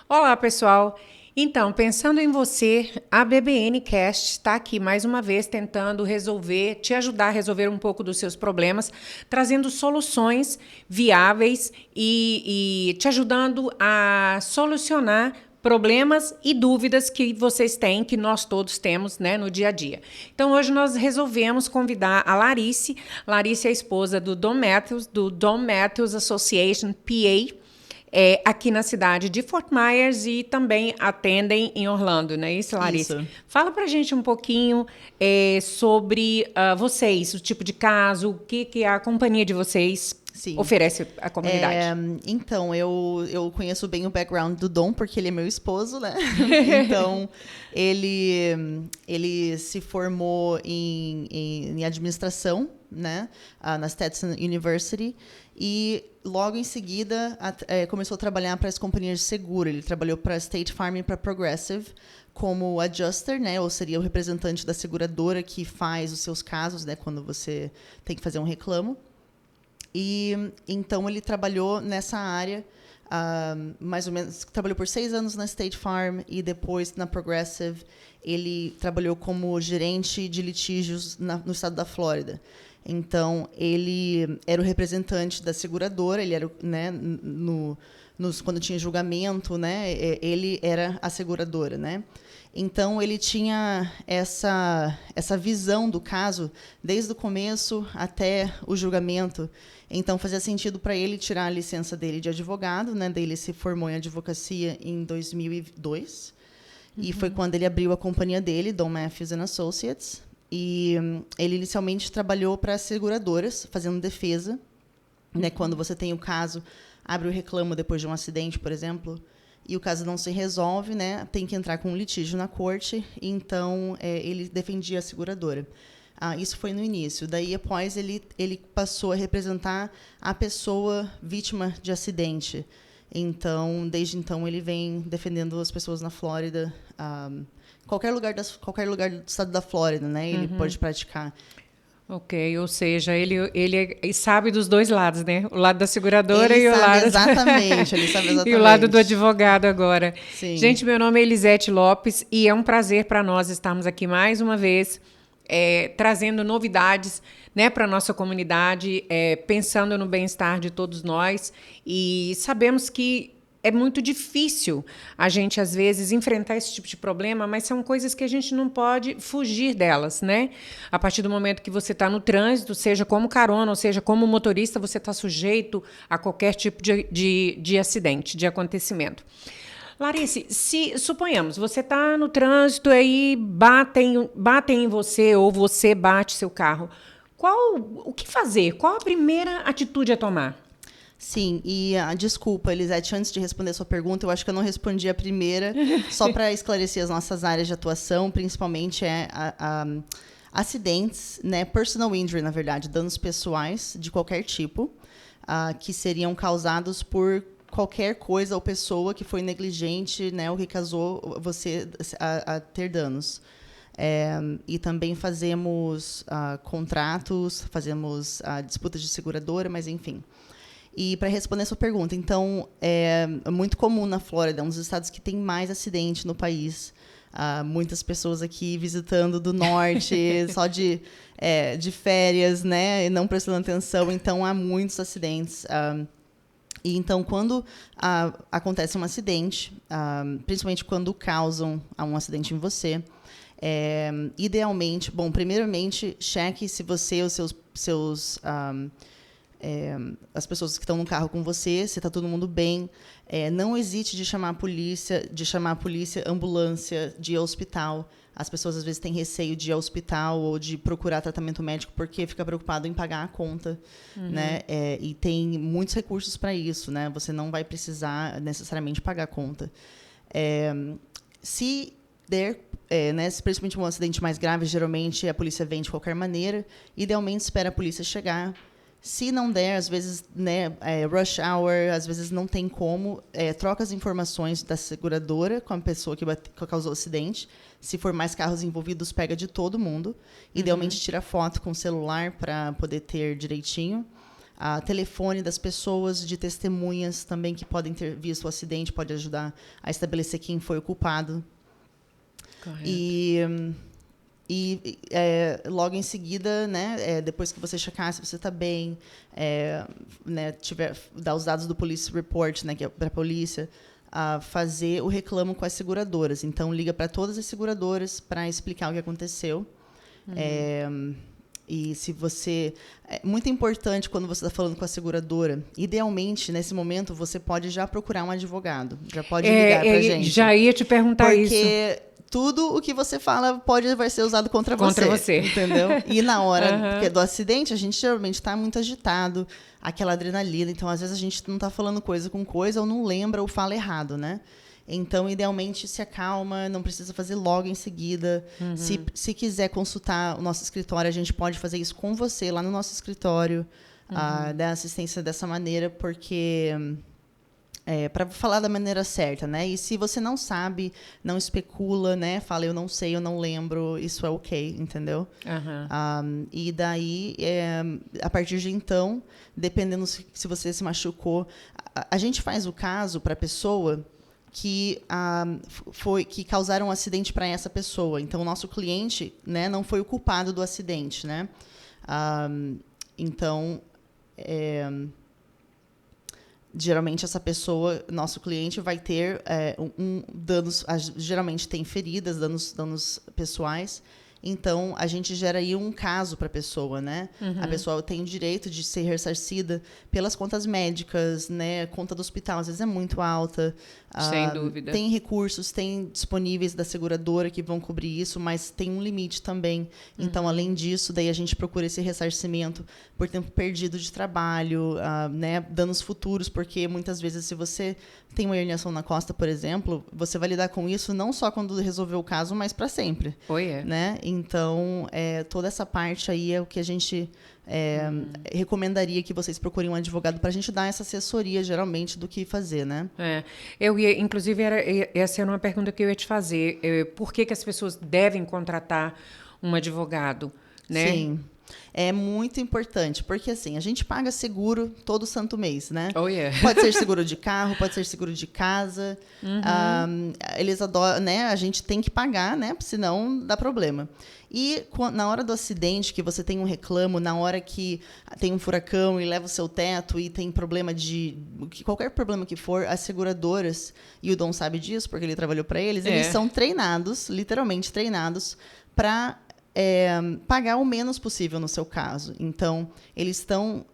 Olá, pessoal. Então, pensando em você, a BBN Cast está aqui mais uma vez tentando te ajudar a resolver um pouco dos seus problemas, trazendo soluções viáveis e te ajudando a solucionar problemas e dúvidas que vocês têm, que nós todos temos, né, no dia a dia. Então, hoje nós resolvemos convidar a Larice. Larice é a esposa do Don Matthews, do Don Matthews Association PA, aqui na cidade de Fort Myers e também atendem em Orlando, não é isso, Larissa? Isso. Fala pra gente um pouquinho sobre vocês, o tipo de caso, o que a companhia de vocês Sim. oferece à É, comunidade. então, eu conheço bem o background do Dom, porque ele é meu esposo, né? Então, ele se formou em administração, né? Na Stetson University. E logo em seguida começou a trabalhar para as companhias de seguro. Ele trabalhou para a State Farm e para a Progressive como adjuster, né? Ou seria o representante da seguradora que faz os seus casos, né? Quando você tem que fazer um reclamo. E então ele trabalhou nessa área, mais ou menos, trabalhou por 6 anos na State Farm e depois na Progressive ele trabalhou como gerente de litígios no estado da Flórida. Então ele era o representante da seguradora, ele era, né, quando tinha julgamento, né, ele era a seguradora, né? Então ele tinha essa visão do caso desde o começo até o julgamento. Então fazia sentido para ele tirar a licença dele de advogado, né? Daí ele se formou em advocacia em 2002 e foi quando ele abriu a companhia dele, Don Matthews and Associates. E ele inicialmente trabalhou para seguradoras, fazendo defesa, né? Quando você tem o caso, abre o reclamo depois de um acidente, por exemplo, e o caso não se resolve, né? Tem que entrar com um litígio na corte. Então ele defendia a seguradora. Isso foi no início. Daí, após, ele passou a representar a pessoa vítima de acidente. Então, desde então, ele vem defendendo as pessoas na Flórida, qualquer lugar do estado da Flórida, né? Ele pode praticar. Ok, ou seja, ele sabe dos dois lados, né? O lado da seguradora Ele e o sabe lado exatamente, ele sabe e o lado do exatamente. advogado agora. Sim. Gente, meu nome é Elisete Lopes e é um prazer para nós estarmos aqui mais uma vez trazendo novidades, né, para a nossa comunidade, pensando no bem-estar de todos nós e sabemos que é muito difícil a gente, às vezes, enfrentar esse tipo de problema, mas são coisas que a gente não pode fugir delas, né? A partir do momento que você está no trânsito, seja como carona, ou seja, como motorista, você está sujeito a qualquer tipo de acidente, de acontecimento. Larice, se suponhamos, você está no trânsito aí batem em você ou você bate seu carro. O que fazer? Qual a primeira atitude a tomar? Sim, e desculpa, Elisete, antes de responder a sua pergunta, eu acho que eu não respondi a primeira, só para esclarecer as nossas áreas de atuação, principalmente acidentes, né, personal injury, na verdade, danos pessoais de qualquer tipo, que seriam causados por qualquer coisa ou pessoa que foi negligente, né, ou que causou você a ter danos. E também fazemos contratos, fazemos disputas de seguradora, mas enfim. E para responder a sua pergunta, então, é muito comum na Flórida, é um dos estados que tem mais acidente no país. Muitas pessoas aqui visitando do norte, só de férias, né, e não prestando atenção, então há muitos acidentes. E então, quando acontece um acidente, principalmente quando causam um acidente em você, idealmente, bom, primeiramente, cheque se você e os seus as pessoas que estão no carro com você, se está todo mundo bem. Não hesite de chamar a polícia, ambulância, de ir ao hospital. As pessoas, às vezes, têm receio de ir ao hospital ou de procurar tratamento médico porque fica preocupado em pagar a conta. Né? E tem muitos recursos para isso. Né? Você não vai precisar necessariamente pagar a conta. Se der, né, principalmente um acidente mais grave, geralmente a polícia vem de qualquer maneira. Idealmente, espera a polícia chegar. Se não der, às vezes, né, rush hour, às vezes não tem como, troca as informações da seguradora com a pessoa que causou o acidente. Se for mais carros envolvidos, pega de todo mundo. Idealmente, tira foto com o celular para poder ter direitinho. telefone das pessoas, de testemunhas também que podem ter visto o acidente, pode ajudar a estabelecer quem foi o culpado. Correto. Logo em seguida, né, depois que você checar se você está bem, né, dar os dados do police report, né, que é para a polícia, fazer o reclamo com as seguradoras. Então, liga para todas as seguradoras para explicar o que aconteceu. E se você... É muito importante quando você está falando com a seguradora. Idealmente, nesse momento, você pode já procurar um advogado. Já pode ligar para a gente. Já ia te perguntar isso. Porque tudo o que você fala vai ser usado contra você. Entendeu? E na hora do acidente, a gente geralmente está muito agitado, aquela adrenalina. Então, às vezes, a gente não está falando coisa com coisa, ou não lembra, ou fala errado, né? Então, idealmente, se acalma, não precisa fazer logo em seguida. Se quiser consultar o nosso escritório, a gente pode fazer isso com você lá no nosso escritório, dar assistência dessa maneira, porque para falar da maneira certa, né? E se você não sabe, não especula, né? Fala, eu não sei, eu não lembro, isso é ok, entendeu? E daí, a partir de então, dependendo se você se machucou, a gente faz o caso para a pessoa que causaram um acidente para essa pessoa. Então, o nosso cliente, né, não foi o culpado do acidente, né? Então, geralmente essa pessoa, nosso cliente, vai ter danos. Geralmente tem feridas, danos pessoais. Então, a gente gera aí um caso para a pessoa, né? A pessoa tem o direito de ser ressarcida pelas contas médicas, né? Conta do hospital, às vezes, é muito alta. Sem dúvida. Tem recursos, tem disponíveis da seguradora que vão cobrir isso, mas tem um limite também. Então, além disso, daí a gente procura esse ressarcimento por tempo perdido de trabalho, né? Danos futuros, porque muitas vezes, se você tem uma herniação na costa, por exemplo, você vai lidar com isso não só quando resolver o caso, mas para sempre. Né? Então, toda essa parte aí é o que a gente recomendaria que vocês procurem um advogado para a gente dar essa assessoria, geralmente, do que fazer, né? Inclusive, essa era uma pergunta que eu ia te fazer. Por que as pessoas devem contratar um advogado, né? Sim. É muito importante, porque assim, a gente paga seguro todo santo mês, né? Pode ser seguro de carro, pode ser seguro de casa. Eles adoram, né? A gente tem que pagar, né? Senão dá problema. E na hora do acidente, que você tem um reclamo, na hora que tem um furacão e leva o seu teto e tem problema qualquer problema que for, as seguradoras, e o Dom sabe disso, porque ele trabalhou para eles, eles são treinados, literalmente treinados, para pagar o menos possível no seu caso. Então, eles estão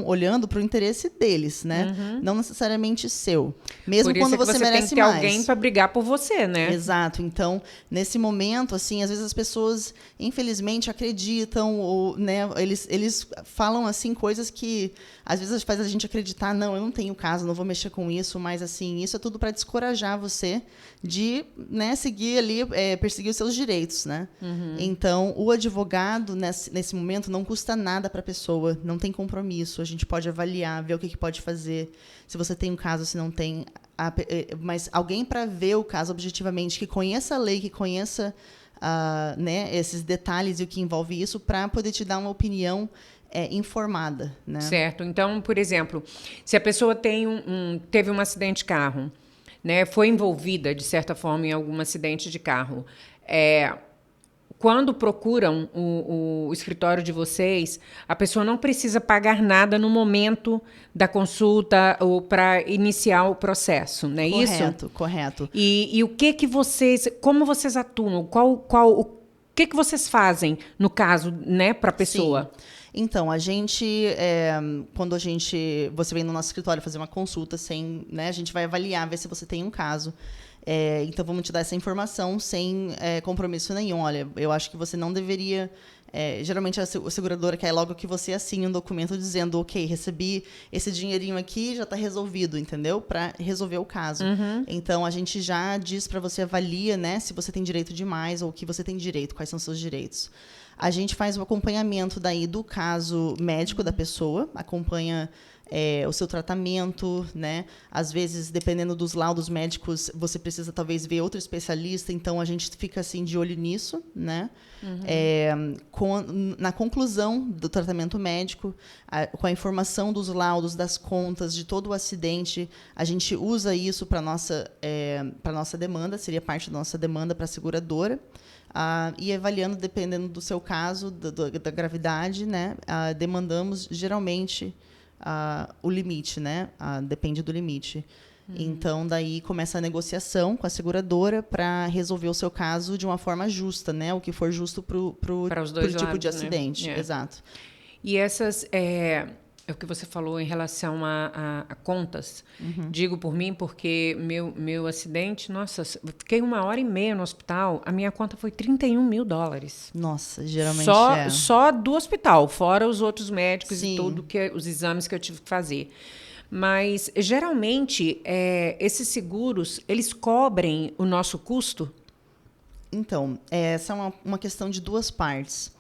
olhando para o interesse deles, né? Não necessariamente seu. Mesmo por isso quando você merece tem que ter mais. alguém para brigar por você, né? Exato. Então, nesse momento, assim, às vezes as pessoas, infelizmente, acreditam, ou, né, eles falam assim coisas que às vezes faz a gente acreditar, não, eu não tenho caso, não vou mexer com isso, mas assim, isso é tudo para descorajar você de, né, seguir ali, perseguir os seus direitos, né? Então, o advogado nesse momento não custa nada para a pessoa, não tem compromisso, a gente pode avaliar, ver o que pode fazer, se você tem um caso, se não tem, mas alguém para ver o caso objetivamente, que conheça a lei, que conheça né, esses detalhes e o que envolve isso, para poder te dar uma opinião informada, né? Certo. Então, por exemplo, se a pessoa teve um acidente de carro, né, foi envolvida, de certa forma, em algum acidente de carro, quando procuram o escritório de vocês, a pessoa não precisa pagar nada no momento da consulta ou para iniciar o processo, não é isso? Correto. E o que vocês, como vocês atuam? O que vocês fazem no caso, né, para a pessoa? Sim. Então, a gente, quando você vem no nosso escritório fazer uma consulta, né, a gente vai avaliar, ver se você tem um caso. Então, vamos te dar essa informação sem compromisso nenhum. Olha, eu acho que você não deveria... geralmente, a seguradora quer logo que você assine um documento dizendo, ok, recebi esse dinheirinho aqui, já está resolvido, entendeu? Para resolver o caso. Então, a gente já diz para você, avalia, né, se você tem direito de mais ou o que você tem direito, quais são os seus direitos. A gente faz o acompanhamento daí do caso médico da pessoa, acompanha o seu tratamento, né? Às vezes, dependendo dos laudos médicos, você precisa talvez ver outro especialista, então a gente fica assim de olho nisso, né? Na conclusão do tratamento médico, com a informação dos laudos, das contas, de todo o acidente, a gente usa isso para nossa demanda, seria parte da nossa demanda para a seguradora. E avaliando, dependendo do seu caso, da gravidade, né? Demandamos, geralmente, o limite, né? Depende do limite. Então, daí começa a negociação com a seguradora para resolver o seu caso de uma forma justa, né? O que for justo para o tipo lados, de acidente. né? Exato. E essas... É o que você falou em relação a contas. Digo por mim porque meu acidente... Nossa, fiquei 1h30 no hospital. A minha conta foi $31 mil. Nossa, geralmente Só do hospital, fora os outros médicos Sim. e os exames que eu tive que fazer. Mas, geralmente, esses seguros, eles cobrem o nosso custo? Então, essa é uma questão de duas partes.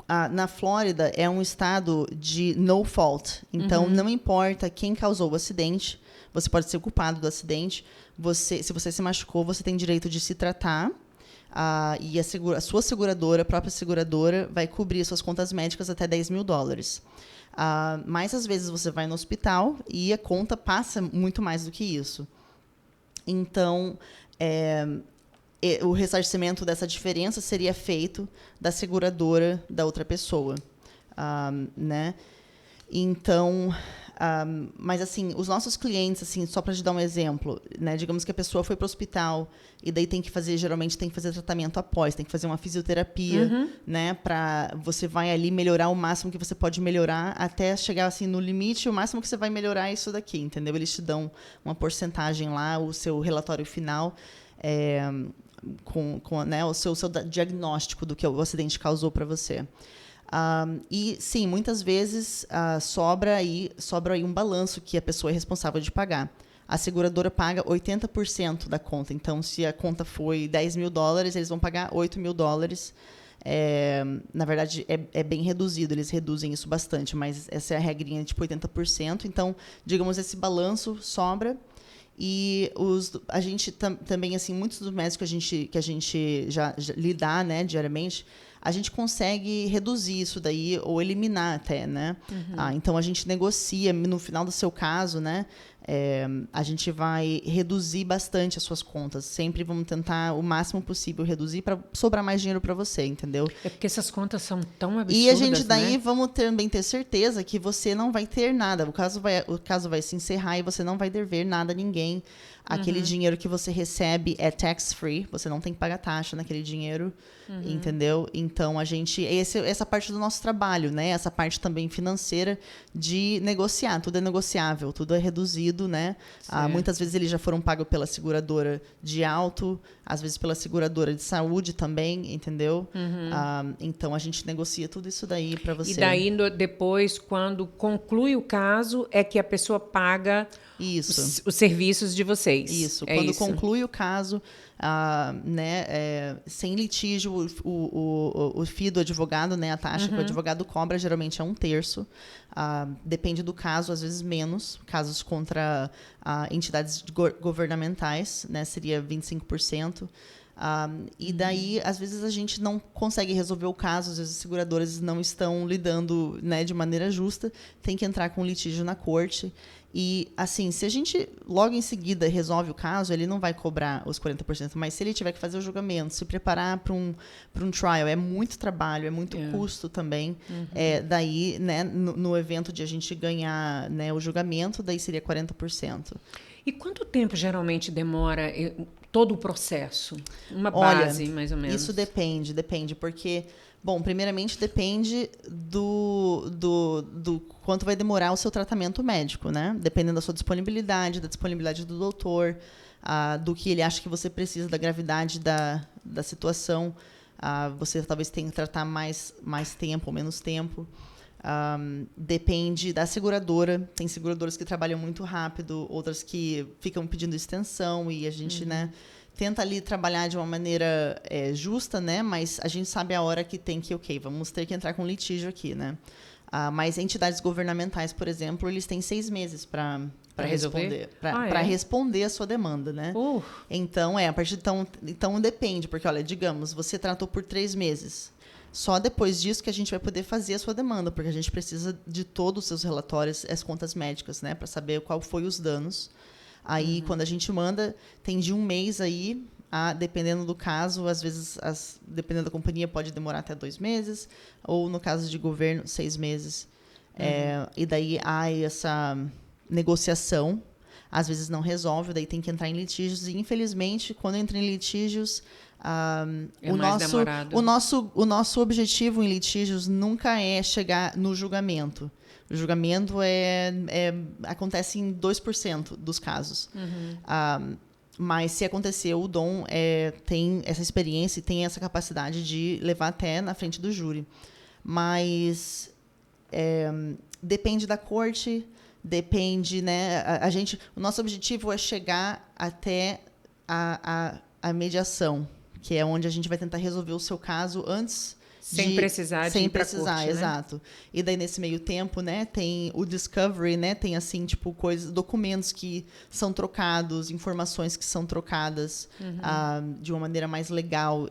Na Flórida, é um estado de no fault. Então, não importa quem causou o acidente, você pode ser culpado do acidente. Se você se machucou, você tem direito de se tratar. E a sua seguradora, a própria seguradora, vai cobrir suas contas médicas até $10 mil. Mas, às vezes, você vai no hospital e a conta passa muito mais do que isso. Então, o ressarcimento dessa diferença seria feito da seguradora da outra pessoa. Né? Então, mas assim, os nossos clientes, assim, só para te dar um exemplo, né? Digamos que a pessoa foi para o hospital e daí geralmente tem que fazer tratamento após, tem que fazer uma fisioterapia, né? Você vai ali melhorar o máximo que você pode melhorar até chegar assim no limite, o máximo que você vai melhorar é isso daqui, entendeu? Eles te dão uma porcentagem lá, o seu relatório final, com né, o seu diagnóstico do que o acidente causou para você. E, sim, muitas vezes sobra aí um balanço que a pessoa é responsável de pagar. A seguradora paga 80% da conta. Então, se a conta foi $10 mil, eles vão pagar $8 mil. Na verdade, é bem reduzido. Eles reduzem isso bastante, mas essa é a regrinha, tipo 80%. Então, digamos, esse balanço sobra. E a gente também, assim, muitos dos médicos que a gente já lidar, né, diariamente, a gente consegue reduzir isso daí ou eliminar até, né? Então a gente negocia no final do seu caso, né? A gente vai reduzir bastante as suas contas. Sempre vamos tentar o máximo possível reduzir para sobrar mais dinheiro para você, entendeu? É porque essas contas são tão absurdas, e a gente daí né? vamos também ter certeza que você não vai ter nada. O caso vai se encerrar e você não vai dever nada a ninguém. Aquele dinheiro que você recebe é tax-free. Você não tem que pagar taxa naquele dinheiro, entendeu? Então, essa parte do nosso trabalho, né? Essa parte também financeira de negociar. Tudo é negociável, tudo é reduzido, né? Muitas vezes eles já foram pagos pela seguradora de auto, às vezes pela seguradora de saúde também, entendeu? Então, a gente negocia tudo isso daí para você. E daí, depois, quando conclui o caso, é que a pessoa paga os serviços de vocês. Isso. Quando conclui o caso, né, sem litígio, o FII do advogado, né, a taxa que o advogado cobra, geralmente é 1/3. Depende do caso, às vezes menos. Casos contra entidades governamentais, né, seria 25%. E daí, às vezes, a gente não consegue resolver o caso, às vezes as seguradoras não estão lidando, né, de maneira justa, tem que entrar com litígio na corte. E, assim, se a gente logo em seguida resolve o caso, ele não vai cobrar os 40%, mas se ele tiver que fazer o julgamento, se preparar para um trial, é muito trabalho, é muito custo também. Daí, né, no evento de a gente ganhar, né, o julgamento, daí seria 40%. E quanto tempo geralmente demora todo o processo? Uma base, mais ou menos. Isso depende, porque... Bom, primeiramente depende do quanto vai demorar o seu tratamento médico, né? Dependendo da sua disponibilidade, da disponibilidade do doutor, do que ele acha que você precisa, da gravidade da situação. Você talvez tenha que tratar mais tempo ou menos tempo. Depende da seguradora. Tem seguradoras que trabalham muito rápido, outras que ficam pedindo extensão e a gente, né, tenta ali trabalhar de uma maneira justa, né? Mas a gente sabe a hora que tem que, vamos ter que entrar com litígio aqui, né? Mas entidades governamentais, por exemplo, eles têm 6 meses para responder, para responder a sua demanda, né? Então, a partir então depende, porque, olha, digamos, você tratou por 3 meses. Só depois disso que a gente vai poder fazer a sua demanda, porque a gente precisa de todos os seus relatórios, as contas médicas, né, para saber qual foi os danos. Aí, quando a gente manda, tem de 1 mês aí, dependendo do caso, às vezes, dependendo da companhia, pode demorar até 2 meses, ou, no caso de governo, 6 meses. E daí há essa negociação, às vezes não resolve, daí tem que entrar em litígios, e, infelizmente, quando entra em litígios, o nosso objetivo em litígios nunca é chegar no julgamento. O julgamento acontece em 2% dos casos. Mas, se acontecer, o Dom tem essa experiência e tem essa capacidade de levar até na frente do júri. Mas depende da corte, depende, né? O nosso objetivo é chegar até a mediação, que é onde a gente vai tentar resolver o seu caso antes sem precisar de ir pra corte, exato. Né? E daí, nesse meio tempo, né, tem o discovery, né, tem assim, tipo, documentos que são trocados, informações que são trocadas de uma maneira mais legal,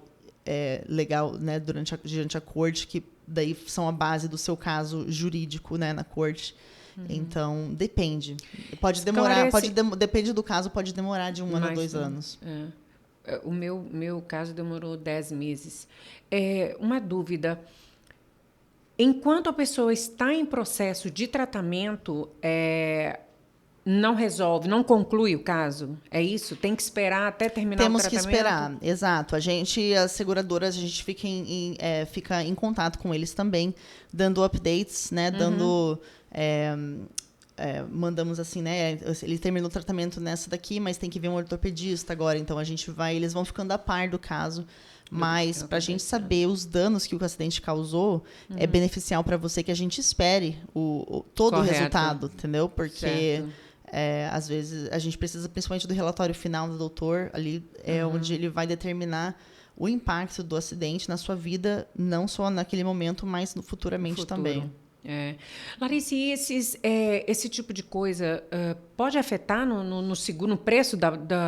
né, diante a corte, que daí são a base do seu caso jurídico, né, na corte. Então, depende. Pode demorar, depende do caso, pode demorar de 1 ano a 2 anos. O meu caso demorou 10 meses. Uma dúvida. Enquanto a pessoa está em processo de tratamento, não resolve, não conclui o caso? É isso? Tem que esperar até terminar o tratamento? Temos que esperar, exato. As seguradoras, a gente fica em contato com eles também, dando updates, né? Mandamos assim, né? Ele terminou o tratamento nessa daqui, mas tem que ver um ortopedista agora. Então eles vão ficando a par do caso. Mas para a gente saber os danos que o acidente causou, é beneficial para você que a gente espere todo o resultado, entendeu? Porque às vezes a gente precisa principalmente do relatório final do doutor, ali onde ele vai determinar o impacto do acidente na sua vida, não só naquele momento, mas futuramente também. Larissa, e esse tipo de coisa pode afetar no seguro, no preço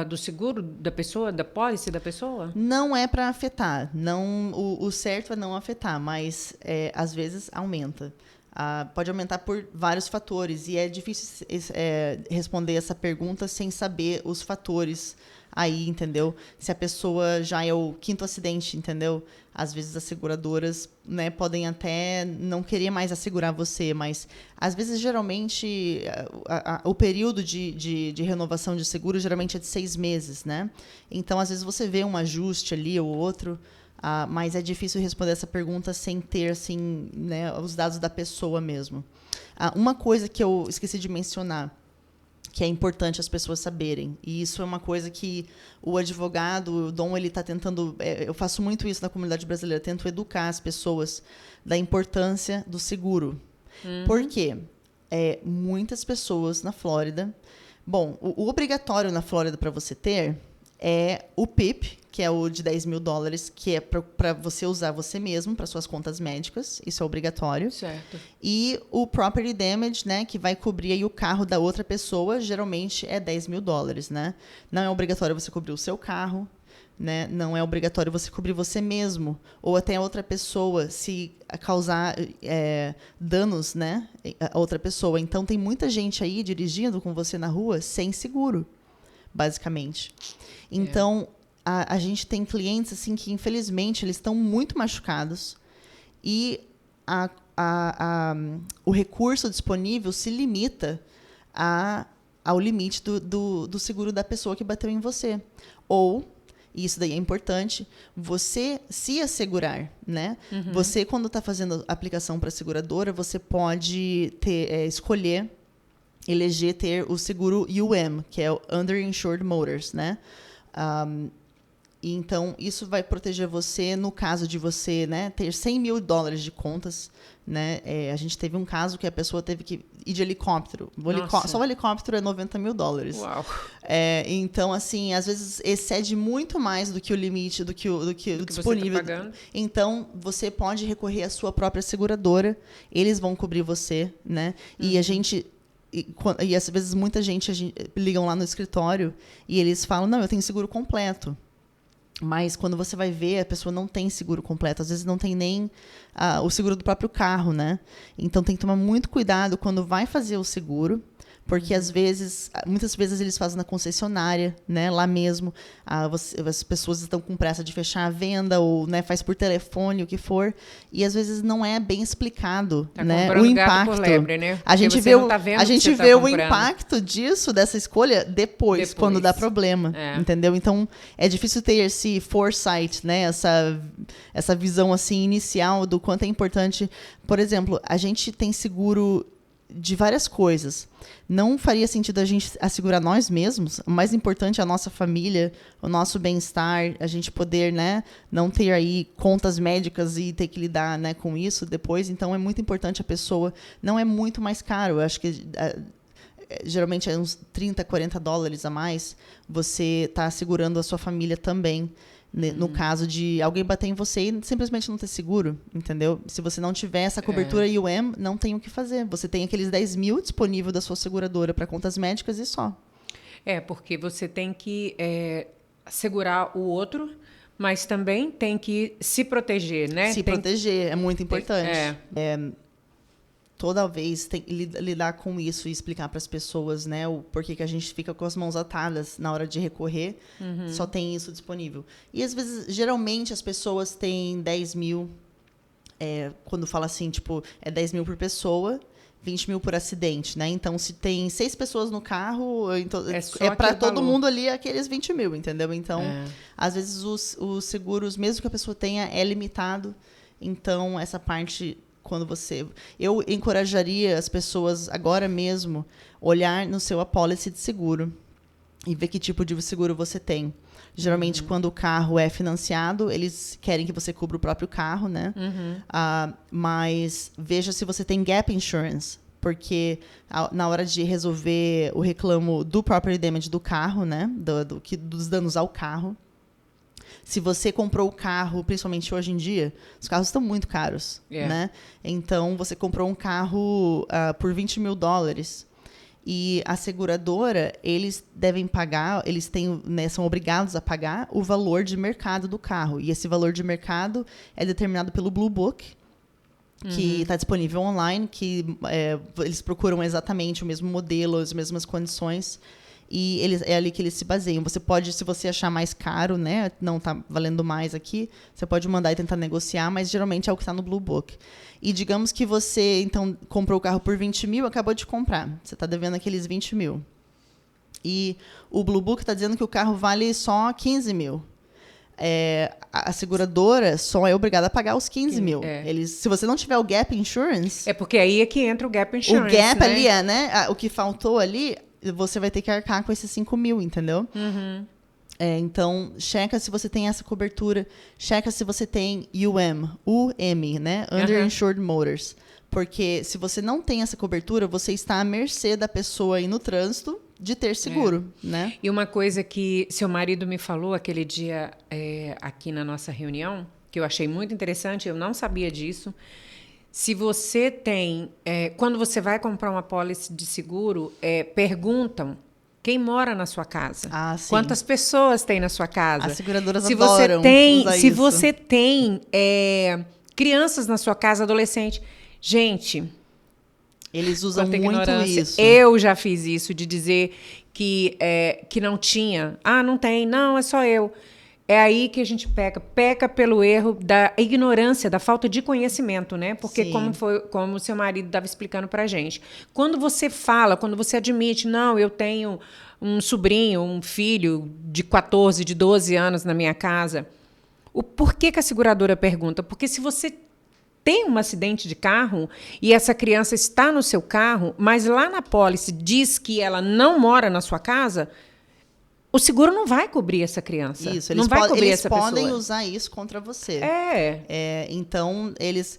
do seguro da pessoa, da pólice da pessoa? Não é para afetar. Não, o certo é não afetar, mas às vezes aumenta. Pode aumentar por vários fatores, e é difícil responder essa pergunta sem saber os fatores aí, entendeu? Se a pessoa já é o 5º acidente, entendeu? Às vezes as seguradoras, né, podem até não querer mais assegurar você, mas às vezes, geralmente, o período de renovação de seguro geralmente é de 6 meses, né? Então, às vezes, você vê um ajuste ali ou outro, mas é difícil responder essa pergunta sem ter, assim, né, os dados da pessoa mesmo. Uma coisa que eu esqueci de mencionar, que é importante as pessoas saberem. E isso é uma coisa que o advogado, o Dom, ele está tentando... eu faço muito isso na comunidade brasileira, tento educar as pessoas da importância do seguro. Por quê? Muitas pessoas na Flórida... Bom, o obrigatório na Flórida para você ter é o PIP, que é o de $10.000, que é para você usar você mesmo, para suas contas médicas. Isso é obrigatório. Certo. E o property damage, né, que vai cobrir aí o carro da outra pessoa, geralmente é $10.000, né? Não é obrigatório você cobrir o seu carro, né? Não é obrigatório você cobrir você mesmo, ou até a outra pessoa, se causar danos, né, a outra pessoa. Então, tem muita gente aí dirigindo com você na rua sem seguro, basicamente. Então, a gente tem clientes assim que, infelizmente, eles estão muito machucados e o recurso disponível se limita ao limite do seguro da pessoa que bateu em você. Ou, e isso daí é importante, você se assegurar, né? Você, quando está fazendo a aplicação para a seguradora, você pode eleger ter o seguro UM, que é o Underinsured Motors, né? E então, isso vai proteger você no caso de você, né, ter $100 mil de contas. Né? A gente teve um caso que a pessoa teve que ir de helicóptero. Só o helicóptero é $90 mil. Uau. Então, assim, às vezes excede muito mais do que o limite, do que o disponível. Você tá pagando. Então, você pode recorrer à sua própria seguradora. Eles vão cobrir você, né? E a gente... E às vezes muita gente ligam lá no escritório e eles falam, não, eu tenho seguro completo. Mas quando você vai ver, a pessoa não tem seguro completo. Às vezes não tem nem o seguro do próprio carro, né? Então tem que tomar muito cuidado quando vai fazer o seguro. Porque muitas vezes eles fazem na concessionária, né? Lá mesmo. As pessoas estão com pressa de fechar a venda ou, né, faz por telefone, o que for. E às vezes não é bem explicado, né, o impacto. Gato por lebre, né? A gente vê o impacto disso, dessa escolha, depois, quando dá problema. Entendeu? Então, é difícil ter esse foresight, né? Essa visão assim, inicial do quanto é importante. Por exemplo, a gente tem seguro de várias coisas. Não faria sentido a gente assegurar nós mesmos. O mais importante é a nossa família, o nosso bem-estar, a gente poder, né, não ter aí contas médicas e ter que lidar, né, com isso depois. Então, é muito importante a pessoa... Não é muito mais caro. Eu acho que geralmente é uns $30, $40 a mais. Você está assegurando a sua família também. No caso de alguém bater em você e simplesmente não ter seguro, entendeu? Se você não tiver essa cobertura UM, não tem o que fazer. Você tem aqueles 10 mil disponível da sua seguradora para contas médicas e só. Porque você tem que segurar o outro, mas também tem que se proteger, né? Proteger é muito importante. Toda vez tem que lidar com isso e explicar para as pessoas, né, o porquê que a gente fica com as mãos atadas na hora de recorrer. Só tem isso disponível. E às vezes, geralmente, as pessoas têm 10 mil. Quando fala assim, tipo, é 10 mil por pessoa, 20 mil por acidente, né? Então, se tem 6 pessoas no carro, então, para todo mundo ali aqueles 20 mil, entendeu? Então, às vezes, os seguros, mesmo que a pessoa tenha, é limitado. Então, essa parte... Eu encorajaria as pessoas agora mesmo olhar no seu apólice de seguro e ver que tipo de seguro você tem. Geralmente, quando o carro é financiado, eles querem que você cubra o próprio carro, né? Mas veja se você tem gap insurance, porque na hora de resolver o reclamo do property damage do carro, né? Dos danos ao carro, se você comprou o carro, principalmente hoje em dia, os carros estão muito caros, né? Então, você comprou um carro por $20 mil e a seguradora, eles devem pagar, eles têm, né, são obrigados a pagar o valor de mercado do carro. E esse valor de mercado é determinado pelo Blue Book, que está disponível online, que eles procuram exatamente o mesmo modelo, as mesmas condições. E é ali que eles se baseiam. Você pode, se você achar mais caro, né, não está valendo mais aqui, você pode mandar e tentar negociar, mas geralmente é o que está no Blue Book. E digamos que você, então, comprou o carro por 20 mil, acabou de comprar. Você está devendo aqueles 20 mil. E o Blue Book está dizendo que o carro vale só 15 mil. A seguradora só é obrigada a pagar os 15 mil. Se você não tiver o Gap Insurance... porque aí é que entra o Gap Insurance, o Gap, né? ali né? O que faltou ali... você vai ter que arcar com esses 5 mil, entendeu? Então, checa se você tem essa cobertura. Checa se você tem UM, né? Underinsured Motors. Porque se você não tem essa cobertura, você está à mercê da pessoa aí no trânsito de ter seguro, né? E uma coisa que seu marido me falou aquele dia aqui na nossa reunião, que eu achei muito interessante, eu não sabia disso. Se você tem... quando você vai comprar uma pólice de seguro, perguntam quem mora na sua casa. Sim. Quantas pessoas tem na sua casa. As seguradoras se adoram usar Se isso. você tem crianças na sua casa, adolescente... Gente... Eles usam muito isso. Eu já fiz isso, de dizer que não tinha. Não tem. Não, é só eu. É aí que a gente peca pelo erro da ignorância, da falta de conhecimento, né? Porque como o seu marido estava explicando para a gente. Quando você fala, quando você admite, não, eu tenho um sobrinho, um filho de 14, de 12 anos na minha casa, por que a seguradora pergunta? Porque se você tem um acidente de carro e essa criança está no seu carro, mas lá na pólice diz que ela não mora na sua casa... o seguro não vai cobrir essa criança. Isso, não vai cobrir eles essa podem pessoa. usar isso contra você. Então, eles...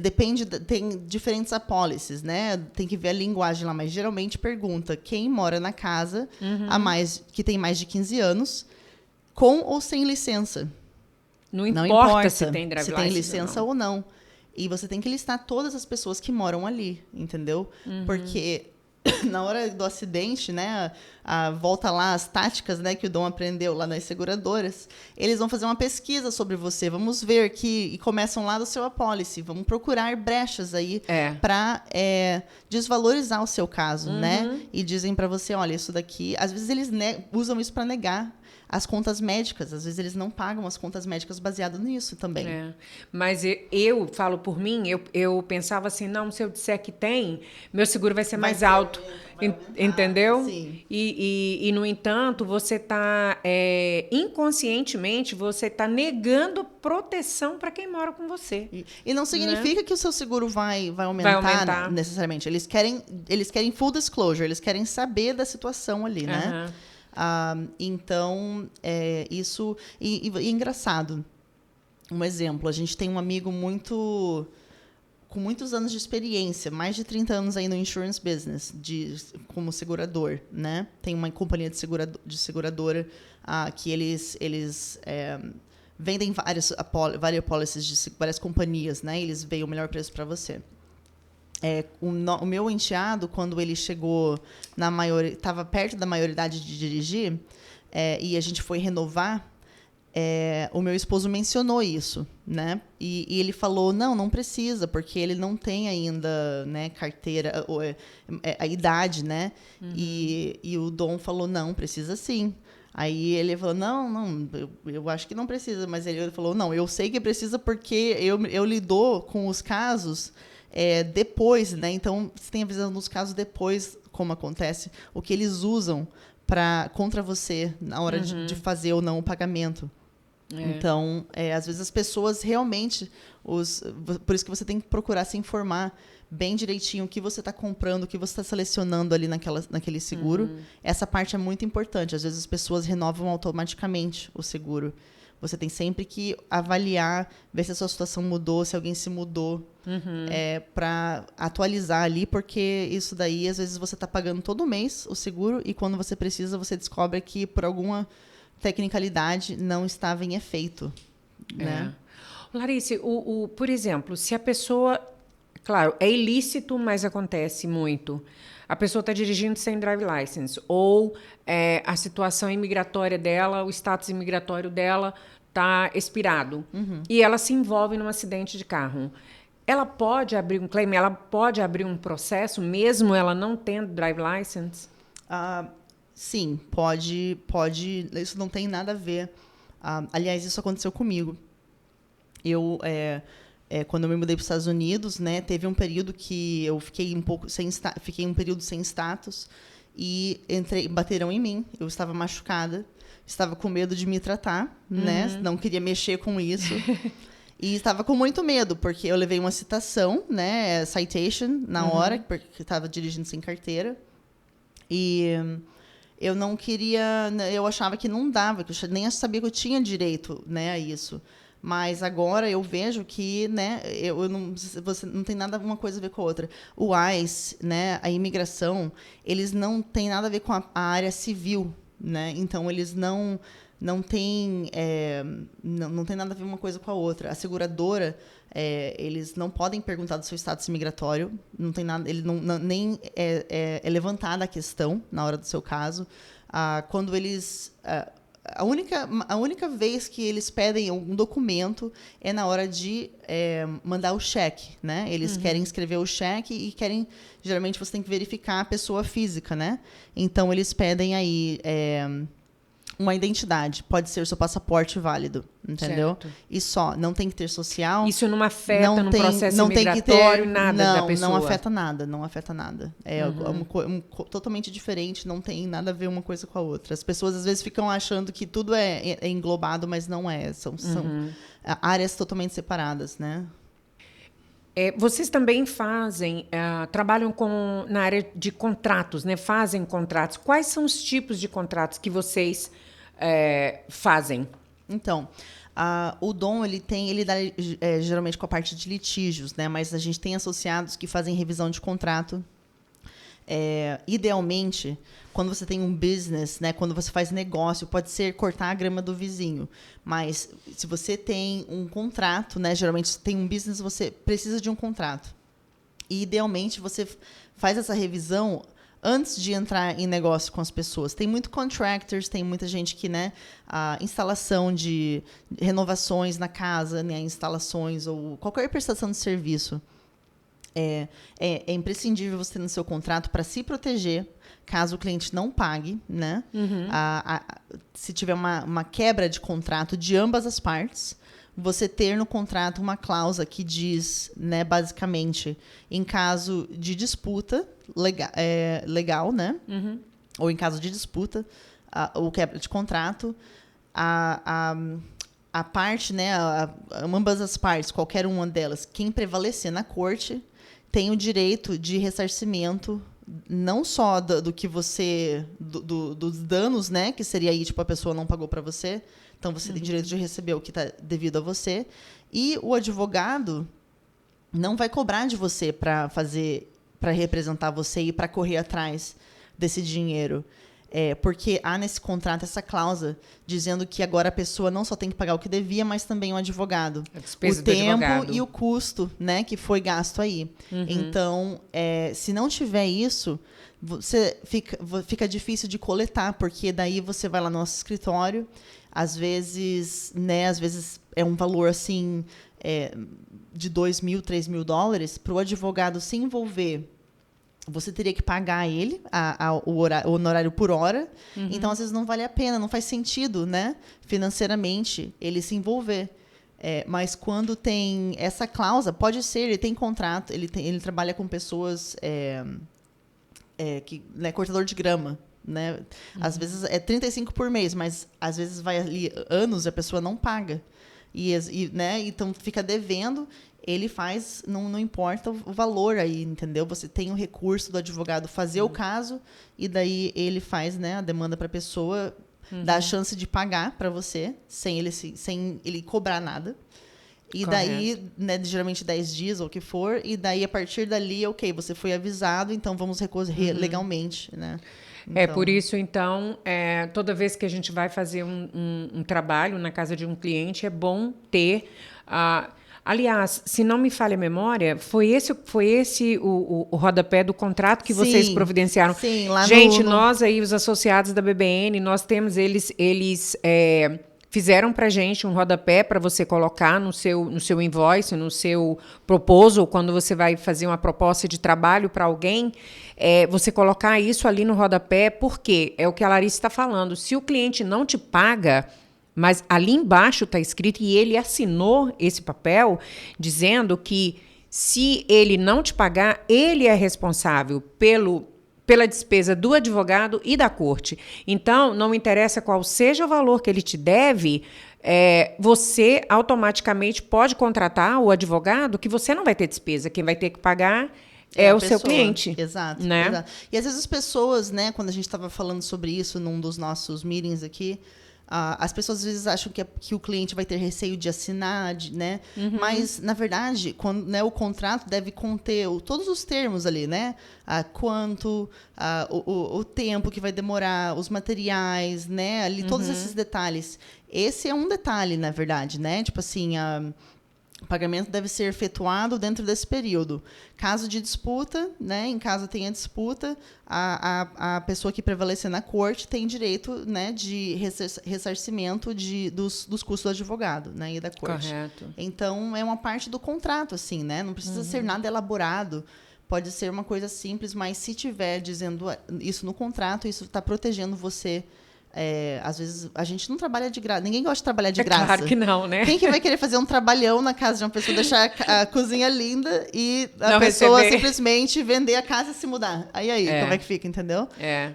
Depende, tem diferentes apólices, né? Tem que ver a linguagem lá, mas geralmente pergunta quem mora na casa que tem mais de 15 anos, com ou sem licença. Não importa se tem drive se license tem licença ou não. E você tem que listar todas as pessoas que moram ali, entendeu? Porque na hora do acidente, né, volta lá as táticas, né, que o Dom aprendeu lá nas seguradoras, eles vão fazer uma pesquisa sobre você, vamos ver e começam lá do seu apólice, vamos procurar brechas aí para desvalorizar o seu caso, né? E dizem para você, olha, isso daqui, às vezes eles usam isso para negar as contas médicas, às vezes eles não pagam as contas médicas baseado nisso também. Mas eu falo por mim, eu pensava assim, não, se eu disser que tem, meu seguro vai ser mais alto, entendeu? Sim. E, no entanto, você está, inconscientemente, você está negando proteção para quem mora com você. E não significa que o seu seguro vai aumentar necessariamente. Eles querem full disclosure, eles querem saber da situação ali, né? Então, isso... E é engraçado. Um exemplo, a gente tem um amigo com muitos anos de experiência, mais de 30 anos aí no insurance business, como segurador, né? Tem uma companhia de seguradora que eles vendem várias policies de várias companhias, né? Eles veem o melhor preço para você. O meu enteado, quando ele chegou estava perto da maioridade de dirigir, e a gente foi renovar, o meu esposo mencionou isso, né? E ele falou, não precisa, porque ele não tem ainda, né, carteira, a idade, né? E o Dom falou, não, precisa sim. Aí ele falou, não, eu acho que não precisa. Mas ele falou, não, eu sei que precisa porque eu lido com os casos depois, né? Então, você tem a visão dos casos depois, como acontece, o que eles usam contra você na hora de fazer ou não o pagamento. Então, às vezes as pessoas realmente... por isso que você tem que procurar se informar bem direitinho o que você está comprando, o que você está selecionando ali naquele seguro. Essa parte é muito importante. Às vezes as pessoas renovam automaticamente o seguro. Você tem sempre que avaliar, ver se a sua situação mudou, se alguém se mudou, para atualizar ali, porque isso daí, às vezes, você está pagando todo mês o seguro e quando você precisa, você descobre que, por alguma tecnicalidade, não estava em efeito. Né? Larice, por exemplo, se a pessoa... Claro, é ilícito, mas acontece muito. A pessoa está dirigindo sem drive license, ou a situação imigratória dela, o status imigratório dela está expirado, e ela se envolve num acidente de carro. Ela pode abrir um claim, ela pode abrir um processo, mesmo ela não tendo drive license? Sim, pode. Isso não tem nada a ver. Aliás, isso aconteceu comigo. Quando eu me mudei para os Estados Unidos, né, teve um período que eu fiquei um período sem status e bateram em mim. Eu estava machucada, estava com medo de me tratar, né? Não queria mexer com isso. E estava com muito medo, porque eu levei uma citação, né, citation, na hora, porque estava dirigindo sem carteira. E eu não queria... Eu achava que não dava, que eu nem sabia que eu tinha direito, né, a isso. Mas agora eu vejo que, né, você não tem nada uma coisa a ver com a outra. O ICE, né, a imigração, eles não têm nada a ver com a área civil, né? Então eles não têm não tem nada a ver uma coisa com a outra. A seguradora, eles não podem perguntar do seu status migratório, não tem nada, ele nem é levantada a questão na hora do seu caso. Quando eles a única vez que eles pedem algum documento é na hora de mandar o cheque, né? Eles querem escrever o cheque e querem... Geralmente, você tem que verificar a pessoa física, né? Então, eles pedem aí uma identidade. Pode ser o seu passaporte válido, entendeu? Certo. E só. Não tem que ter social. Isso não afeta no processo migratório, nada da pessoa? Não afeta nada, não afeta nada. É totalmente diferente, não tem nada a ver uma coisa com a outra. As pessoas, às vezes, ficam achando que tudo é englobado, mas não é. São áreas totalmente separadas, né? Vocês também trabalham na área de contratos, né? Fazem contratos. Quais são os tipos de contratos que vocês fazem? Então, o Dom ele dá geralmente com a parte de litígios, né? Mas a gente tem associados que fazem revisão de contrato. Idealmente, quando você tem um business, né, quando você faz negócio, pode ser cortar a grama do vizinho. Mas se você tem um contrato, né, geralmente se tem um business, você precisa de um contrato. E idealmente você faz essa revisão antes de entrar em negócio com as pessoas. Tem muito contractors, tem muita gente que, né, a instalação de renovações na casa, né, instalações ou qualquer prestação de serviço. É imprescindível você ter no seu contrato para se proteger caso o cliente não pague, né? Uhum. Se tiver uma quebra de contrato de ambas as partes, você ter no contrato uma cláusula que diz, né, basicamente, em caso de disputa legal, né? Uhum. Ou em caso de disputa, ou quebra de contrato, a parte, né, ambas as partes, qualquer uma delas, quem prevalecer na corte tem o direito de ressarcimento, não só do que você... dos danos, né? Que seria aí, tipo, a pessoa não pagou para você. Então, você tem direito de receber o que está devido a você. E o advogado não vai cobrar de você para representar você e para correr atrás desse dinheiro. Porque há nesse contrato essa cláusula dizendo que agora a pessoa não só tem que pagar o que devia, mas também o advogado. A despesa o do tempo advogado. E o custo, né, que foi gasto aí. Uhum. Então, se não tiver isso, fica difícil de coletar, porque daí você vai lá no nosso escritório, às vezes é um valor assim de $2.000, $3.000 para o advogado se envolver. Você teria que pagar ele o honorário por hora. Uhum. Então, às vezes, não vale a pena, não faz sentido, né, financeiramente, ele se envolver. Mas quando tem essa cláusula, pode ser, ele tem contrato, ele trabalha com pessoas cortador de grama. Né? Uhum. Às vezes é 35 por mês, mas às vezes vai ali anos e a pessoa não paga. Né? Então, fica devendo. Ele faz, não importa o valor aí, entendeu? Você tem o recurso do advogado fazer o caso e daí ele faz, né, a demanda para a pessoa, dá a chance de pagar para você sem ele cobrar nada. E correto. Daí, né, geralmente 10 dias ou o que for, e daí a partir dali, ok, você foi avisado, então vamos recorrer legalmente, né? Então... por isso, então, toda vez que a gente vai fazer um trabalho na casa de um cliente, é bom ter... Aliás, se não me falha a memória, foi esse o rodapé do contrato que vocês providenciaram. Sim, lá gente, nós aí, os associados da BBN, nós temos eles fizeram para a gente um rodapé para você colocar no seu invoice, no seu proposal, quando você vai fazer uma proposta de trabalho para alguém, você colocar isso ali no rodapé, porque é o que a Larissa está falando. Se o cliente não te paga... Mas ali embaixo está escrito, e ele assinou esse papel, dizendo que se ele não te pagar, ele é responsável pela despesa do advogado e da corte. Então, não interessa qual seja o valor que ele te deve, você automaticamente pode contratar o advogado, que você não vai ter despesa. Quem vai ter que pagar é o seu cliente. Exato, né? Exato. E às vezes as pessoas, né, quando a gente estava falando sobre isso num dos nossos meetings aqui, as pessoas às vezes acham que o cliente vai ter receio de assinar, né? Uhum. Mas, na verdade, né, o contrato deve conter todos os termos ali, né? Quanto, o tempo que vai demorar, os materiais, né? Ali, todos esses detalhes. Esse é um detalhe, na verdade, né? Tipo assim, o pagamento deve ser efetuado dentro desse período. Caso de disputa, né, em caso tenha disputa, a pessoa que prevalecer na corte tem direito, né, de ressarcimento dos custos do advogado, né, e da corte. Correto. Então, é uma parte do contrato, assim, né? Não precisa ser nada elaborado. Pode ser uma coisa simples, mas se tiver dizendo isso no contrato, isso está protegendo você. Às vezes a gente não trabalha de graça. Ninguém gosta de trabalhar de graça. Claro que não, né? Quem que vai querer fazer um trabalhão na casa de uma pessoa, deixar a cozinha linda e a pessoa simplesmente vender a casa e se mudar? Aí, como é que fica, entendeu?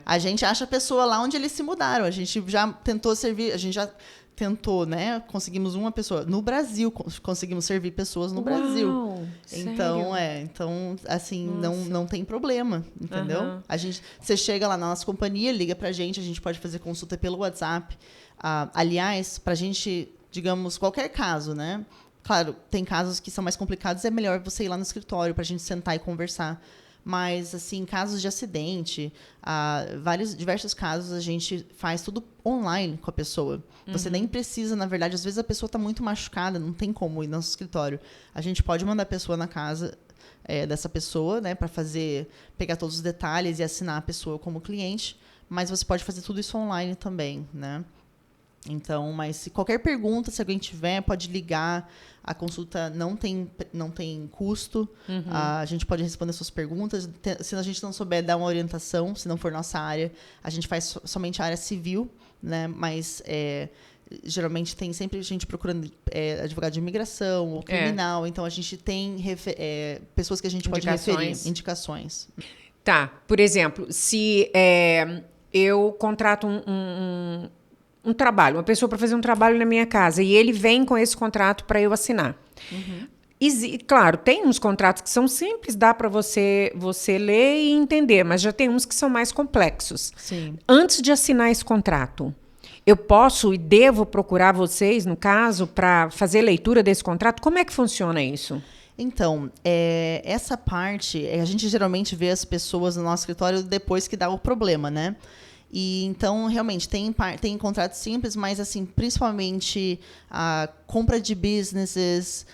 A gente acha a pessoa lá onde eles se mudaram. A gente já tentou servir, a gente já tentou, né? Conseguimos uma pessoa. No Brasil, conseguimos servir pessoas no Brasil. Então, então, assim, não tem problema, entendeu? Você chega lá na nossa companhia, liga pra gente, a gente pode fazer consulta pelo WhatsApp. Aliás, pra gente, digamos, qualquer caso, né? Claro, tem casos que são mais complicados, é melhor você ir lá no escritório pra gente sentar e conversar. Mas, assim, casos de acidente, diversos casos, a gente faz tudo online com a pessoa. Você nem precisa, na verdade, às vezes a pessoa está muito machucada, não tem como ir no nosso escritório. A gente pode mandar a pessoa na casa dessa pessoa, né, para pegar todos os detalhes e assinar a pessoa como cliente, mas você pode fazer tudo isso online também, né? Então, mas se qualquer pergunta, se alguém tiver, pode ligar. A consulta não tem custo. A gente pode responder suas perguntas. Se a gente não souber dar uma orientação, se não for nossa área, a gente faz somente a área civil, né? Mas geralmente tem sempre gente procurando advogado de imigração ou criminal. Então, a gente tem pessoas que a gente pode referir. Indicações. Tá. Por exemplo, se eu contrato um trabalho, uma pessoa para fazer um trabalho na minha casa e ele vem com esse contrato para eu assinar. Claro, tem uns contratos que são simples, dá para você ler e entender, mas já tem uns que são mais complexos. Sim. Antes de assinar esse contrato, eu posso e devo procurar vocês, no caso, para fazer leitura desse contrato? Como é que funciona isso? Então, essa parte, a gente geralmente vê as pessoas no nosso escritório depois que dá o problema, né? E então, realmente, tem contratos simples, mas, assim, principalmente a compra de businesses,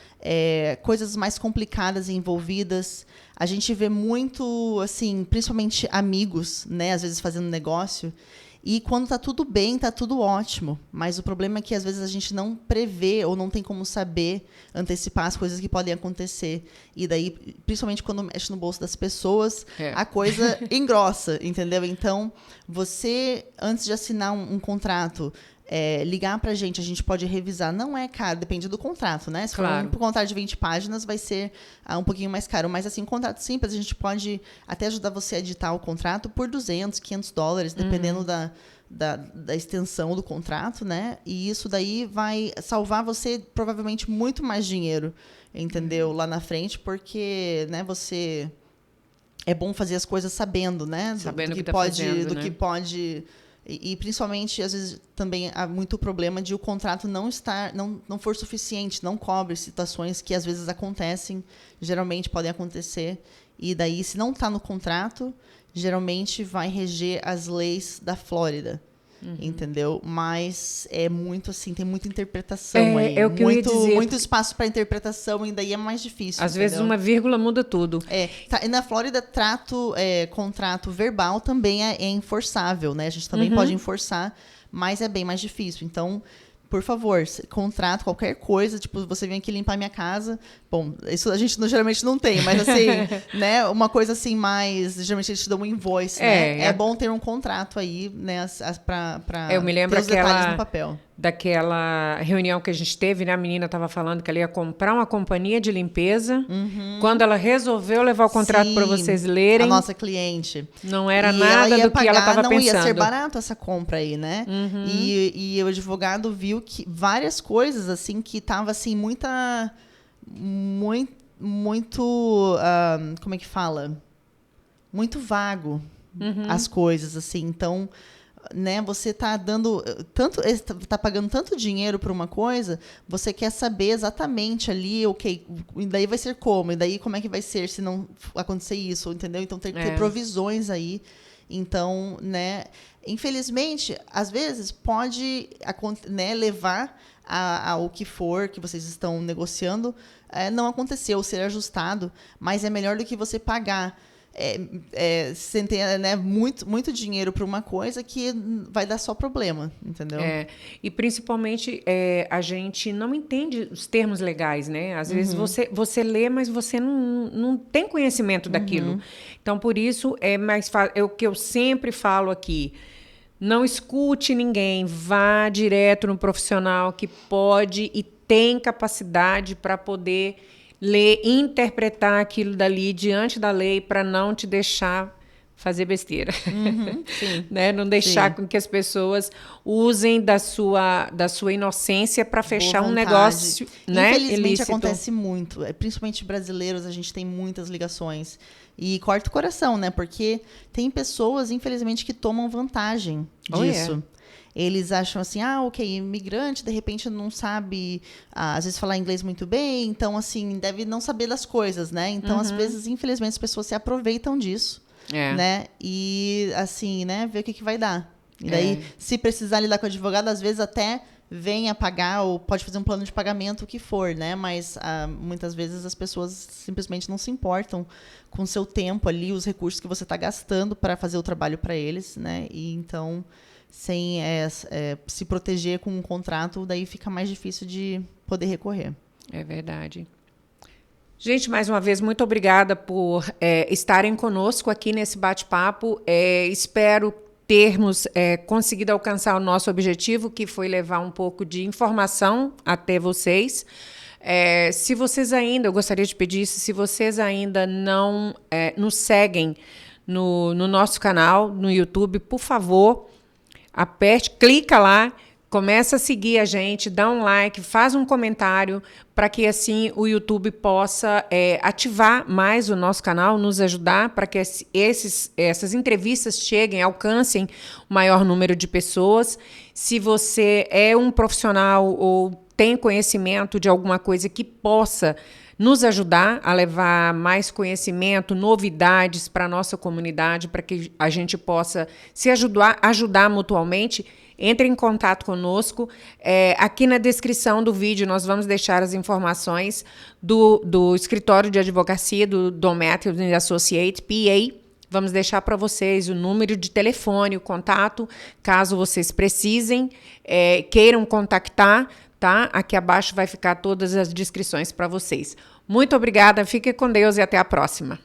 coisas mais complicadas envolvidas. A gente vê muito, assim, principalmente amigos, né, às vezes fazendo negócio. E quando está tudo bem, está tudo ótimo. Mas o problema é que, às vezes, a gente não prevê ou não tem como saber antecipar as coisas que podem acontecer. E daí, principalmente quando mexe no bolso das pessoas, a coisa engrossa, entendeu? Então, você, antes de assinar um contrato, ligar para a gente pode revisar. Não é caro, depende do contrato, né? Se for um contrato de 20 páginas, vai ser um pouquinho mais caro. Mas, assim, contrato simples, a gente pode até ajudar você a editar o contrato por $200, $500, dependendo da extensão do contrato, né? E isso daí vai salvar você, provavelmente, muito mais dinheiro, entendeu? Lá na frente, porque, né, você... É bom fazer as coisas sabendo, né? Sabendo o que pode, fazendo, que pode... E, principalmente, às vezes, também há muito problema de o contrato não for suficiente, não cobre situações que, às vezes, acontecem, geralmente podem acontecer. E daí, se não está no contrato, geralmente vai reger as leis da Flórida. Entendeu? Mas é muito assim, tem muita interpretação aí. É o que eu ia dizer. Muito espaço para interpretação, e daí é mais difícil. Às vezes uma vírgula muda tudo. E na Flórida, contrato verbal também é enforçável, né? A gente também pode enforçar, mas é bem mais difícil. Então, por favor, contrato qualquer coisa, tipo, você vem aqui limpar minha casa. Bom, isso a gente geralmente não tem, mas assim, né, uma coisa assim mais, geralmente eles te dão um invoice, né? É bom ter um contrato aí, né, para eu me lembro ter os detalhes no papel. Daquela reunião que a gente teve, né? A menina estava falando que ela ia comprar uma companhia de limpeza. Quando ela resolveu levar o contrato para vocês lerem... A nossa cliente. Não era nada do que ela estava pensando. Não ia ser barato essa compra aí, né? E o advogado viu que várias coisas, assim, que tava, assim, muito... como é que fala? Muito vago as coisas, assim. Então... Né, você está pagando tanto dinheiro por uma coisa, você quer saber exatamente ali, ok, e daí vai ser como, e daí como é que vai ser se não acontecer isso, entendeu? Então tem que ter provisões aí. Então, né, infelizmente, às vezes pode, né, levar ao que for que vocês estão negociando, não acontecer ou ser ajustado, mas é melhor do que você pagar sem ter, né, muito dinheiro para uma coisa que vai dar só problema, entendeu? E principalmente a gente não entende os termos legais, né? Às vezes você lê, mas você não tem conhecimento daquilo. Então, por isso, é mais fácil. É o que eu sempre falo aqui. Não escute ninguém, vá direto no profissional que pode e tem capacidade para poder ler, interpretar aquilo dali diante da lei para não te deixar fazer besteira. Sim. Né? Não deixar Sim. com que as pessoas usem da sua inocência para fechar Boa um vontade. negócio, né, Infelizmente ilícito. acontece muito. Principalmente brasileiros, a gente tem muitas ligações. E corta o coração, né? Porque tem pessoas, infelizmente, que tomam vantagem disso. Eles acham assim, ok, imigrante, de repente não sabe, às vezes falar inglês muito bem, então, assim, deve não saber das coisas, né? Então, às vezes, infelizmente, as pessoas se aproveitam disso, né? E, assim, né, ver o que vai dar. E daí, se precisar lidar com o advogado, às vezes até vem a pagar ou pode fazer um plano de pagamento, o que for, né? Mas, muitas vezes, as pessoas simplesmente não se importam com o seu tempo ali, os recursos que você está gastando para fazer o trabalho para eles, né? E, então... sem se proteger com um contrato, daí fica mais difícil de poder recorrer. É verdade. Gente, mais uma vez, muito obrigada por estarem conosco aqui nesse bate-papo. Espero termos conseguido alcançar o nosso objetivo, que foi levar um pouco de informação até vocês. Se vocês ainda, eu gostaria de pedir, se vocês ainda não nos seguem no nosso canal, no YouTube, por favor, aperte, clica lá, começa a seguir a gente, dá um like, faz um comentário, para que assim o YouTube possa ativar mais o nosso canal, nos ajudar para que essas entrevistas cheguem, alcancem o maior número de pessoas. Se você é um profissional ou tem conhecimento de alguma coisa que possa nos ajudar a levar mais conhecimento, novidades para a nossa comunidade, para que a gente possa se ajudar mutuamente, entre em contato conosco. Aqui na descrição do vídeo nós vamos deixar as informações do escritório de advocacia do Don Matthews Associates, PA. Vamos deixar para vocês o número de telefone, o contato, caso vocês precisem, queiram contactar. Tá? Aqui abaixo vai ficar todas as descrições para vocês. Muito obrigada, fique com Deus e até a próxima.